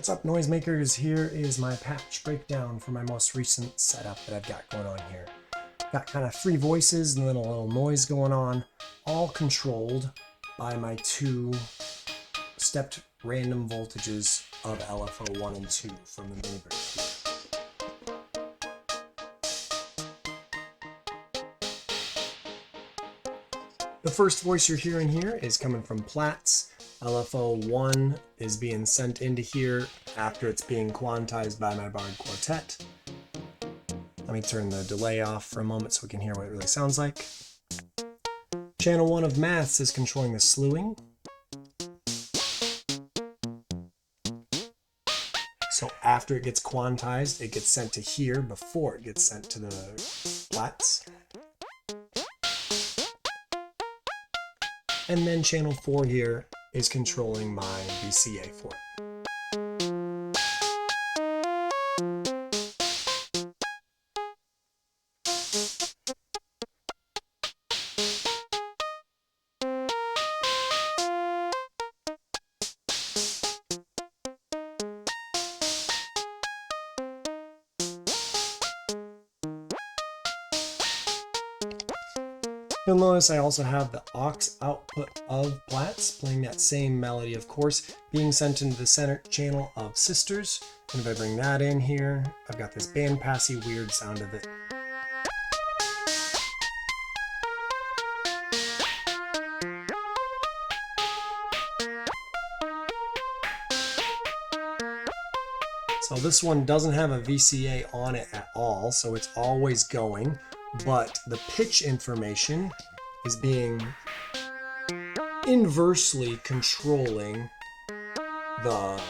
What's up, noisemakers? Here is my patch breakdown for my most recent setup that I've got going on here. Got kind of three voices and then a little noise going on, all controlled by my two stepped random voltages of LFO 1 and 2 from the Minibrute. The first voice you're hearing here is coming from Plaits. LFO 1 is being sent into here after it's being quantized by my Bard Quartet. Let me turn the delay off for a moment so we can hear what it really sounds like. Channel 1 of Maths is controlling the slewing. So after it gets quantized, it gets sent to here before it gets sent to the Plaits. And then channel 4 here is controlling my VCA for it. You'll notice I also have the aux output of Plaits playing that same melody, of course, being sent into the center channel of Sisters. And if I bring that in here, I've got this bandpassy weird sound of it. So this one doesn't have a VCA on it at all, so it's always going. But the pitch information is being inversely controlling the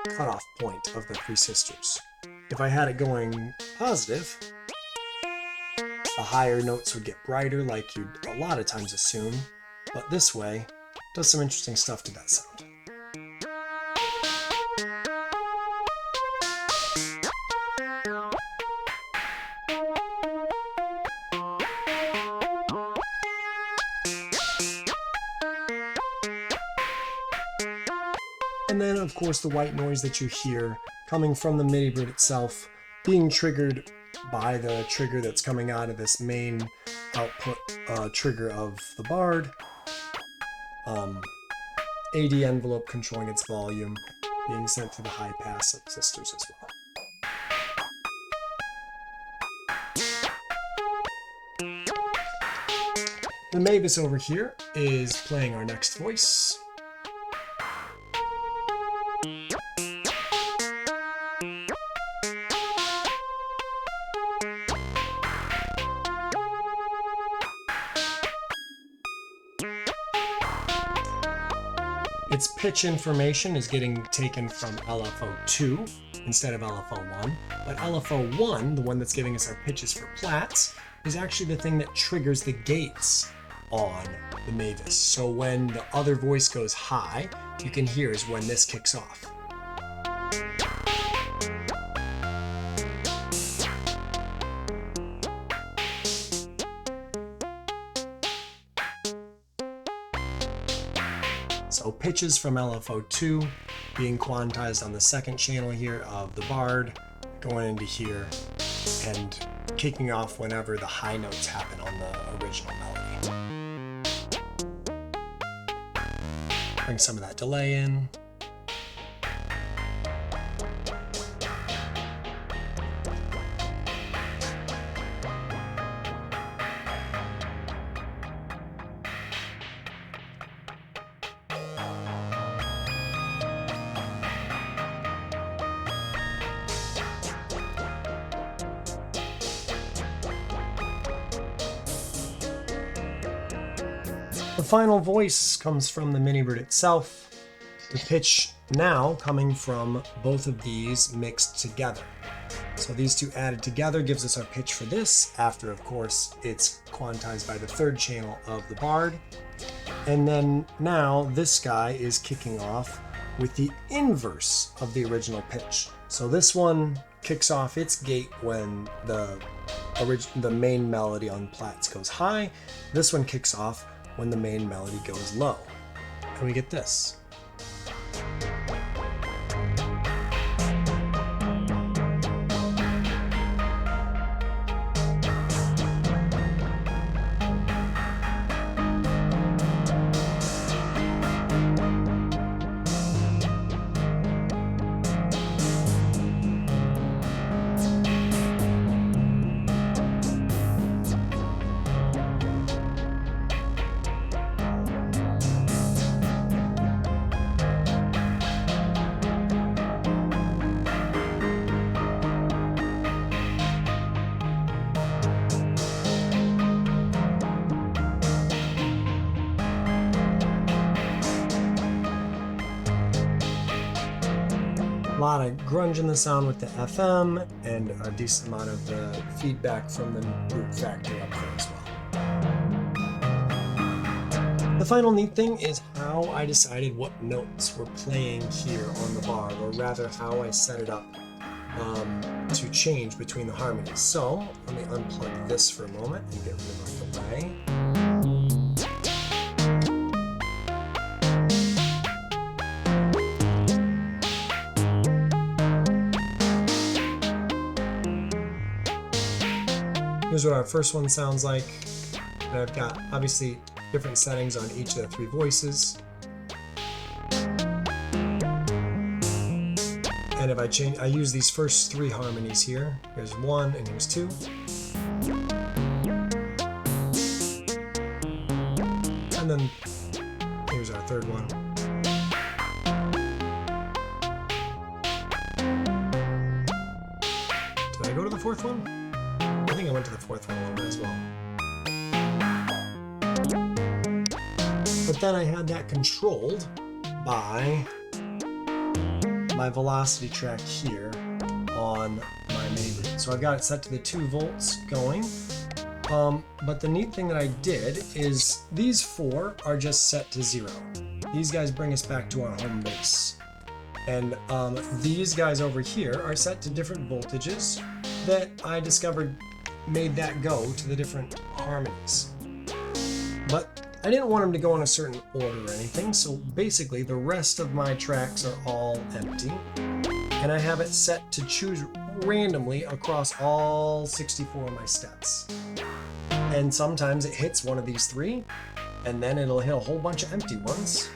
cutoff point of the three sisters. If I had it going positive, the higher notes would get brighter like you'd a lot of times assume, but this way does some interesting stuff to that sound. And then, of course, the white noise that you hear coming from the Minibrute itself being triggered by the trigger that's coming out of this main output trigger of the Bard. AD envelope controlling its volume, being sent to the high pass of Sisters as well. The Mavis over here is playing our next voice. Its pitch information is getting taken from LFO 2 instead of LFO 1, but LFO 1, the one that's giving us our pitches for Plaits, is actually the thing that triggers the gates on the Mavis. So when the other voice goes high, you can hear is when this kicks off. So pitches from LFO 2 being quantized on the second channel here of the Bard, going into here and kicking off whenever the high notes happen on the original melody. Bring some of that delay in. The final voice comes from the Minibrute itself, the pitch now coming from both of these mixed together. So these two added together gives us our pitch for this, after of course it's quantized by the third channel of the Bard. And then now this guy is kicking off with the inverse of the original pitch. So this one kicks off its gate when the main melody on Plaits goes high. This one kicks off when the main melody goes low. And we get this. lot of grunge in the sound with the FM and a decent amount of the feedback from the brute factor up there as well. The final neat thing is how I decided what notes were playing here on the bar, or rather how I set it up to change between the harmonies. So let me unplug this for a moment and get rid of the delay. Here's what our first one sounds like. And I've got obviously different settings on each of the three voices. And if I use these first three harmonies here. Here's one and here's two. And then here's our third one. Did I go to the fourth one? I think I went to the fourth one a little bit as well. But then I had that controlled by my velocity track here on my Minibrute. So I've got it set to the 2 volts going. But the neat thing that I did is these 4 are just set to 0. These guys bring us back to our home base. And these guys over here are set to different voltages that I discovered made that go to the different harmonies. But I didn't want them to go in a certain order or anything, so basically the rest of my tracks are all empty, and I have it set to choose randomly across all 64 of my steps. And sometimes it hits one of these 3, and then it'll hit a whole bunch of empty ones,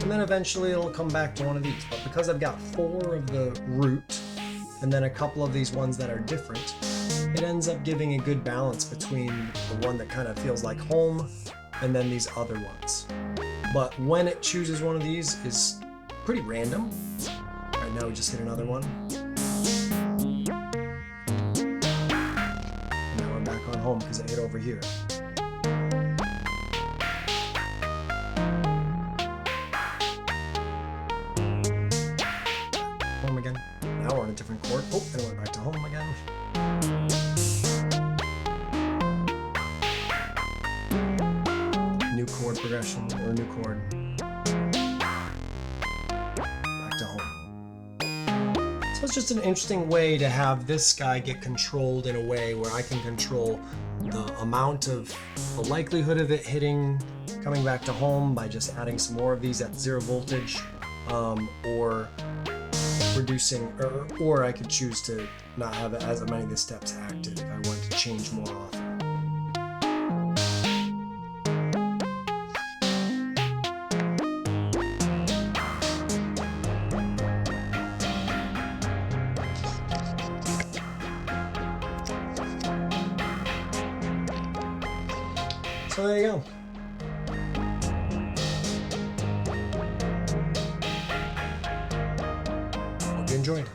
and then eventually it'll come back to one of these. But because I've got 4 of the root, and then a couple of these ones that are different, it ends up giving a good balance between the one that kind of feels like home and then these other ones. But when it chooses one of these is pretty random. All right, now we just hit another one. Now we're back on home because it hit over here. Home again. Now we're on a different chord. Oh, and we're back to home again. New chord progression, or new chord. Back to home. So it's just an interesting way to have this guy get controlled in a way where I can control the amount of, the likelihood of it hitting, coming back to home by just adding some more of these at 0 voltage, or reducing, or I could choose to not have as many of the steps active if I want to change more often. So there you go. Hope you enjoyed.